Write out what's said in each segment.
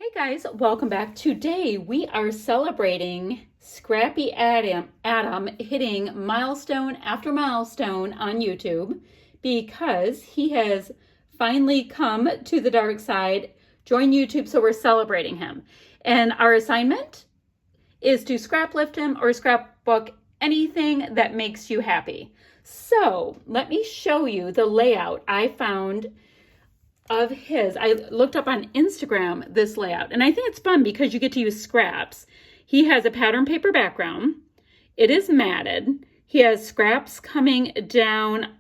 Hey guys, welcome back. Today we are celebrating Scrappy Adam hitting milestone after milestone on YouTube because he has finally come to the dark side, joined YouTube, so we're celebrating him. And our assignment is to scrap lift him or scrapbook anything that makes you happy. So let me show you the layout I found of his. I looked up on Instagram this layout, and I think it's fun because you get to use scraps. He has a pattern paper background. It is matted. He has scraps coming down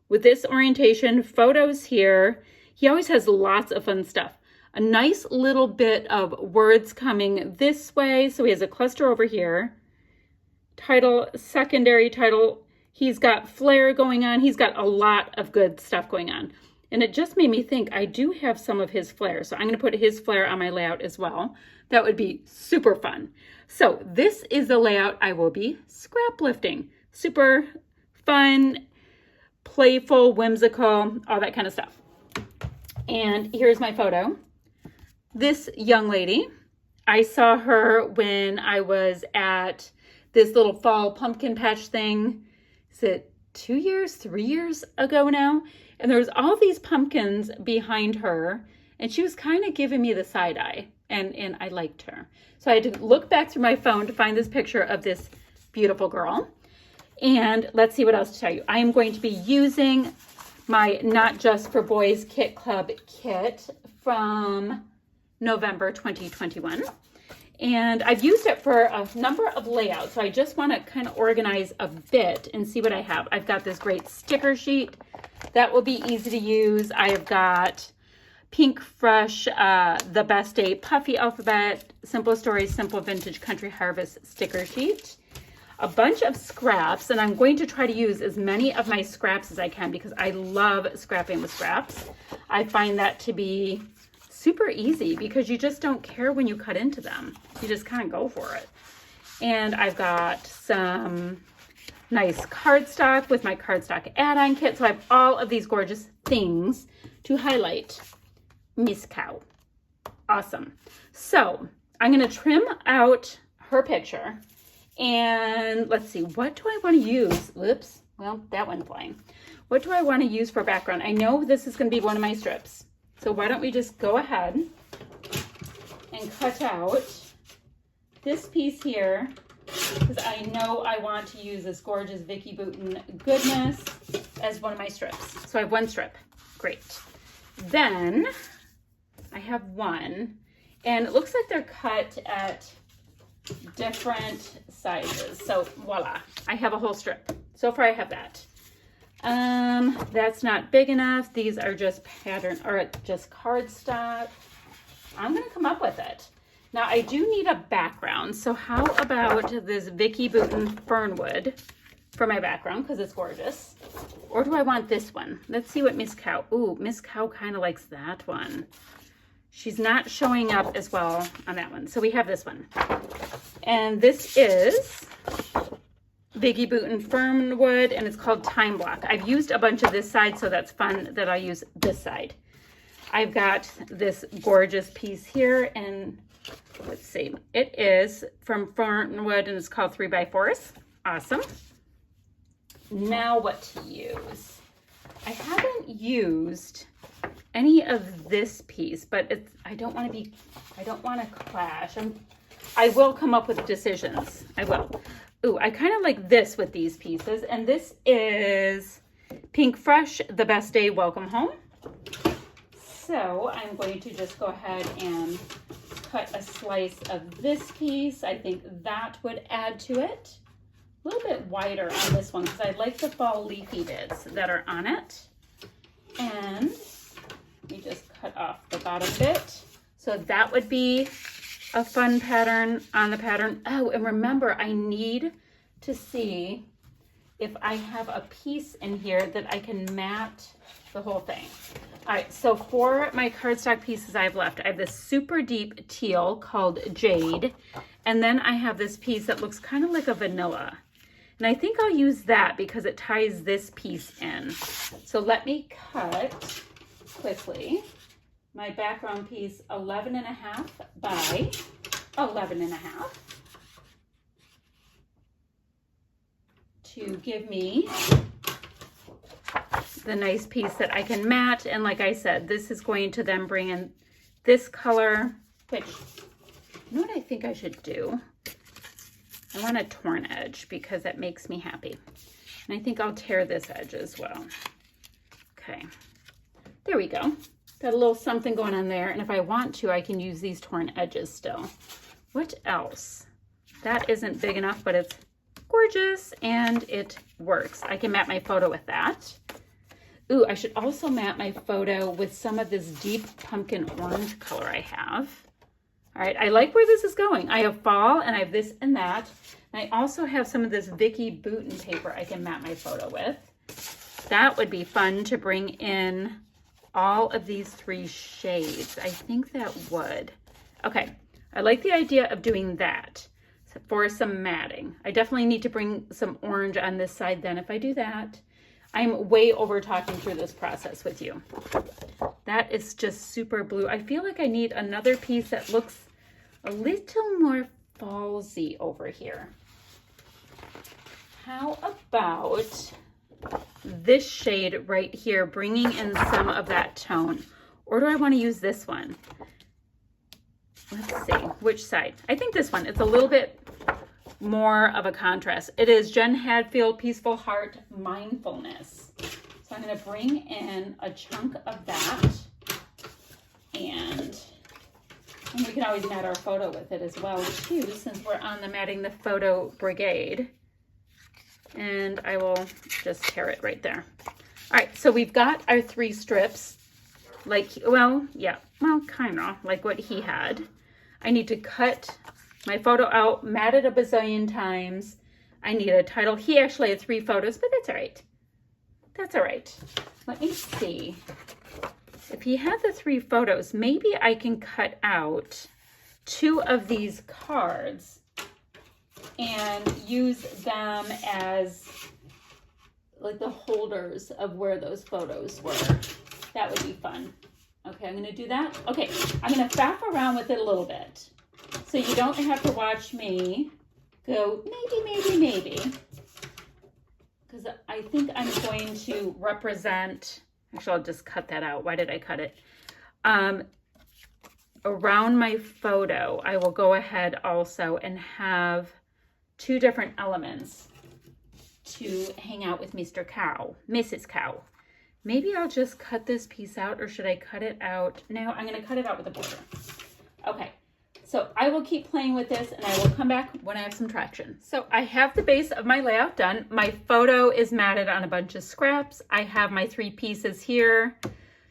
with this orientation, photos here. He always has lots of fun stuff. A nice little bit of words coming this way. So he has a cluster over here. Title, secondary title. He's got Flair going on. He's got a lot of good stuff going on. And it just made me think I do have some of his Flair. So I'm going to put his Flair on my layout as well. That would be super fun. So this is the layout I will be scrap lifting. Super fun, playful, whimsical, all that kind of stuff. And here's my photo. This young lady, I saw her when I was at this little fall pumpkin patch thing. Is it 2 years, 3 years ago now? And there was all these pumpkins behind her, and she was kind of giving me the side eye, and I liked her. So I had to look back through my phone to find this picture of this beautiful girl. And let's see what else to tell you. I am going to be using my Not Just for Boys Kit Club kit from November 2021. And I've used it for a number of layouts. So I just want to kind of organize a bit and see what I have. I've got this great sticker sheet. That will be easy to use. I have got Pink Fresh, The Best Day, Puffy Alphabet, Simple Stories, Simple Vintage Country Harvest sticker sheet. A bunch of scraps, and I'm going to try to use as many of my scraps as I can because I love scrapping with scraps. I find that to be super easy because you just don't care when you cut into them. You just kind of go for it. And I've got some nice cardstock with my cardstock add-on kit. So I have all of these gorgeous things to highlight Miss Cow. Awesome. So I'm going to trim out her picture. And let's see, what do I want to use? Whoops. Well, that went flying. What do I want to use for background? I know this is going to be one of my strips. So why don't we just go ahead and cut out this piece here, because I know I want to use this gorgeous Vicky Bouton goodness as one of my strips. So I have one strip. Great. Then I have one, and it looks like they're cut at different sizes. So voila, I have a whole strip. So far I have that. That's not big enough. These are just pattern or just cardstock. I'm going to come up with it. Now I do need a background. So how about this Vicky Bouton Fernwood for my background because it's gorgeous. Or do I want this one? Let's see what Miss Cow. Ooh, Miss Cow kind of likes that one. She's not showing up as well on that one. So we have this one. And this is Vicky Bouton Fernwood, and it's called Time Block. I've used a bunch of this side, so that's fun that I use this side. I've got this gorgeous piece here, and let's see, it is from Fernwood, and it's called 3x4s. Awesome. Now what to use? I haven't used any of this piece, but I don't want to clash. I will come up with decisions. I will. Ooh, I kind of like this with these pieces. And this is Pink Fresh, The Best Day, Welcome Home. So I'm going to just go ahead and cut a slice of this piece. I think that would add to it. A little bit wider on this one because I like the fall leafy bits that are on it. And we just cut off the bottom bit. So that would be a fun pattern on the pattern. Oh, and remember, I need to see if I have a piece in here that I can mat the whole thing. All right, so for my cardstock pieces I have left, I have this super deep teal called Jade, and then I have this piece that looks kind of like a vanilla. And I think I'll use that because it ties this piece in. So let me cut quickly my background piece 11.5 by 11.5 to give me the nice piece that I can mat. And like I said, this is going to then bring in this color, which, you know what I think I should do? I want a torn edge because that makes me happy. And I think I'll tear this edge as well. Okay, there we go. Got a little something going on there. And if I want to, I can use these torn edges still. What else? That isn't big enough, but it's gorgeous and it works. I can mat my photo with that. Ooh, I should also mat my photo with some of this deep pumpkin orange color I have. All right, I like where this is going. I have fall and I have this and that. And I also have some of this Vicky Bouton paper I can mat my photo with. That would be fun to bring in all of these 3 shades. I think that would. Okay, I like the idea of doing that for some matting. I definitely need to bring some orange on this side then if I do that. I'm way over talking through this process with you. That is just super blue. I feel like I need another piece that looks a little more fallsy over here. How about this shade right here, bringing in some of that tone? Or do I want to use this one? Let's see, which side? I think this one. It's a little bit more of a contrast. It is Jen Hadfield, Peaceful Heart, Mindfulness. So I'm going to bring in a chunk of that, and we can always mat our photo with it as well too, since we're on the matting the photo brigade. And I will just tear it right there. All right, so we've got our 3 strips, like, well, yeah, well, kind of like what he had. I need to cut my photo out, mat it a bazillion times. I need a title. He actually had 3 photos, but that's all right. That's all right. Let me see. If he had the 3 photos, maybe I can cut out 2 of these cards and use them as like the holders of where those photos were. That would be fun. Okay, I'm going to do that. Okay, I'm going to faff around with it a little bit. So you don't have to watch me go maybe. Because I think I'm going to represent, actually I'll just cut that out. Why did I cut it? Around my photo, I will go ahead also and have 2 different elements to hang out with Mr. Cow, Mrs. Cow. Maybe I'll just cut this piece out, or should I cut it out? No, I'm going to cut it out with a border. Okay. So I will keep playing with this and I will come back when I have some traction. So I have the base of my layout done. My photo is matted on a bunch of scraps. I have my 3 pieces here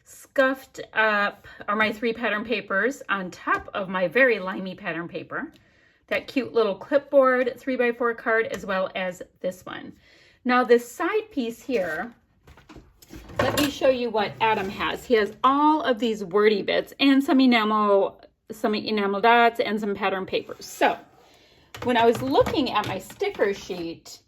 scuffed up, or my 3 pattern papers on top of my very limey pattern paper. That cute little clipboard 3x4 card, as well as this one. Now this side piece here, let me show you what Adam has. He has all of these wordy bits and some enamel dots and some pattern papers. So when I was looking at my sticker sheet,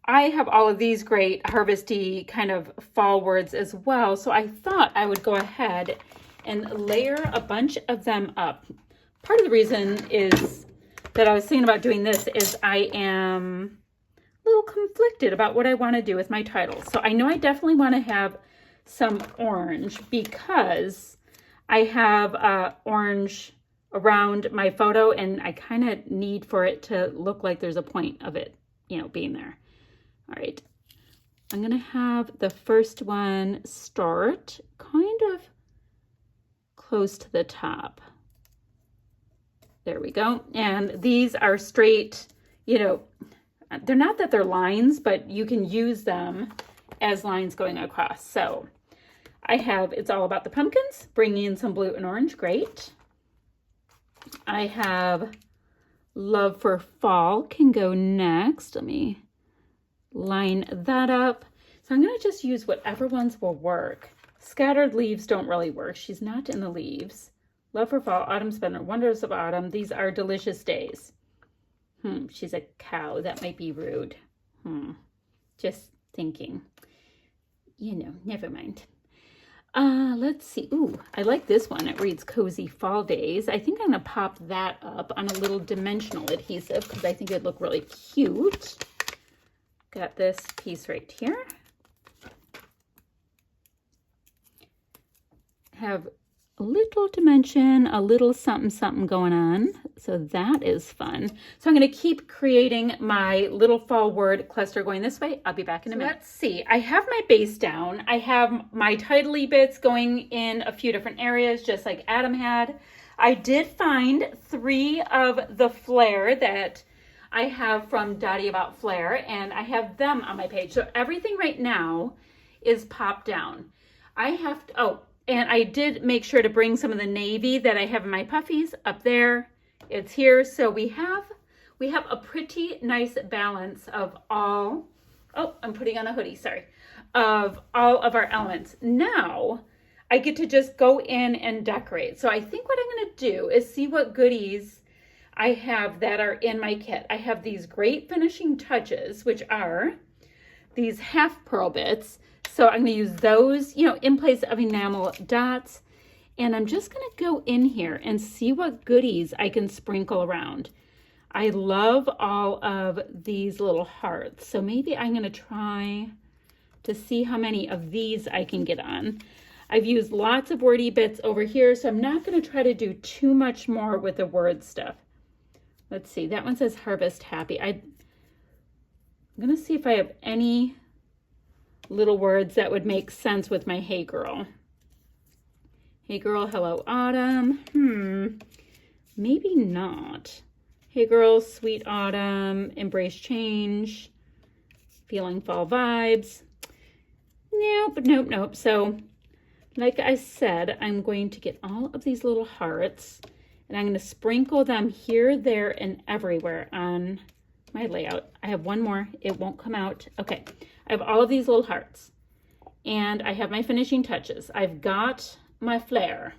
I have all of these great harvesty kind of fall words as well. So I thought I would go ahead and layer a bunch of them up. Part of the reason is that I was thinking about doing this is I am a little conflicted about what I want to do with my titles. So I know I definitely want to have some orange because I have orange around my photo and I kind of need for it to look like there's a point of it, you know, being there. All right, I'm going to have the first one start kind of close to the top. There we go. And these are straight, you know, they're not that they're lines, but you can use them as lines going across. So I have It's All About the Pumpkins, bringing in some blue and orange. Great. I have Love for Fall can go next. Let me line that up. So I'm going to just use whatever ones will work. Scattered Leaves don't really work. She's not in the leaves. Love for Fall, Autumn Splendor, Wonders of Autumn. These are Delicious Days. She's a cow. That might be rude. Just thinking. You know, never mind. Let's see. Ooh, I like this one. It reads Cozy Fall Days. I think I'm going to pop that up on a little dimensional adhesive because I think it'd look really cute. Got this piece right here. Have a little dimension, a little something something going on. So that is fun. So I'm going to keep creating my little fall word cluster going this way. I'll be back in a minute. Let's see. I have my base down. I have my titley bits going in a few different areas, just like Adam had. I did find 3 of the Flair that I have from Dotty about Flair, and I have them on my page. So everything right now is popped down. I have to, oh, and I did make sure to bring some of the navy that I have in my puffies up there. It's here. So we have a pretty nice balance of all, oh, I'm putting on a hoodie, sorry, of all of our elements. Now I get to just go in and decorate. So I think what I'm going to do is see what goodies I have that are in my kit. I have these great finishing touches, which are these half pearl bits. So I'm going to use those, you know, in place of enamel dots. And I'm just going to go in here and see what goodies I can sprinkle around. I love all of these little hearts. So maybe I'm going to try to see how many of these I can get on. I've used lots of wordy bits over here, so I'm not going to try to do too much more with the word stuff. Let's see. That one says Harvest Happy. I'm going to see if I have any little words that would make sense with my Hey Girl. Hey Girl, Hello Autumn. Maybe not. Hey Girl, Sweet Autumn, Embrace Change, Feeling Fall Vibes. Nope. So, like I said, I'm going to get all of these little hearts and I'm going to sprinkle them here, there, and everywhere on my layout. I have one more. It won't come out. Okay. I have all of these little hearts and I have my finishing touches. I've got my Flair.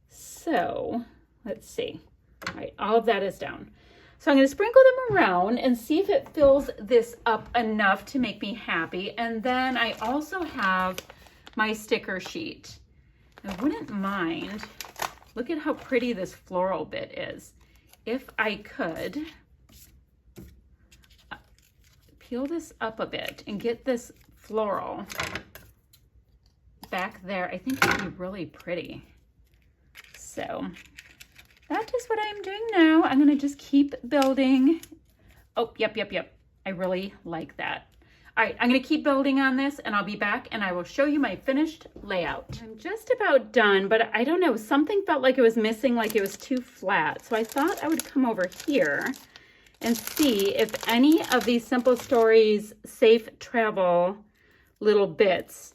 So let's see. All right. All of that is down. So I'm going to sprinkle them around and see if it fills this up enough to make me happy. And then I also have my sticker sheet. I wouldn't mind. Look at how pretty this floral bit is. If I could peel this up a bit and get this floral back there, I think it'd be really pretty. So that is what I'm doing now. I'm going to just keep building. Oh, yep. I really like that. All right, I'm going to keep building on this and I'll be back and I will show you my finished layout. I'm just about done, but I don't know, something felt like it was missing, like it was too flat. So I thought I would come over here and see if any of these Simple Stories Safe Travel little bits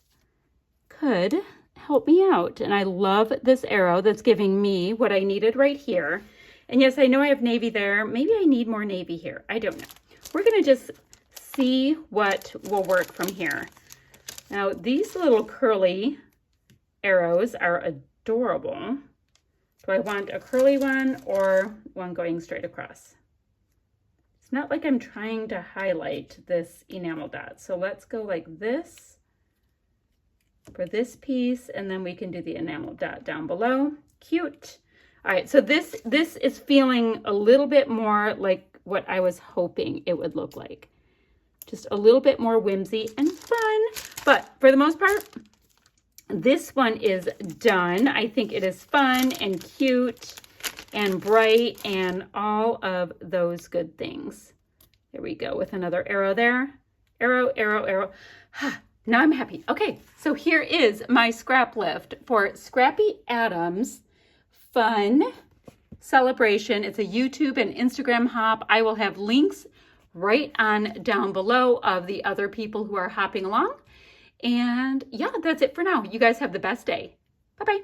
could help me out. And I love this arrow that's giving me what I needed right here. And yes, I know I have navy there. Maybe I need more navy here. I don't know. We're going to just see what will work from here. Now, these little curly arrows are adorable. Do I want a curly one or one going straight across? It's not like I'm trying to highlight this enamel dot. So let's go like this for this piece, and then we can do the enamel dot down below. Cute. All right, so this is feeling a little bit more like what I was hoping it would look like. Just a little bit more whimsy and fun. But for the most part, this one is done. I think it is fun and cute and bright and all of those good things. There we go with another arrow there. Arrow. Now I'm happy. Okay, so here is my scrap lift for Scrappy Adam's fun celebration. It's a YouTube and Instagram hop. I will have links right on down below of the other people who are hopping along. And yeah, that's it for now. You guys have the best day. Bye-bye.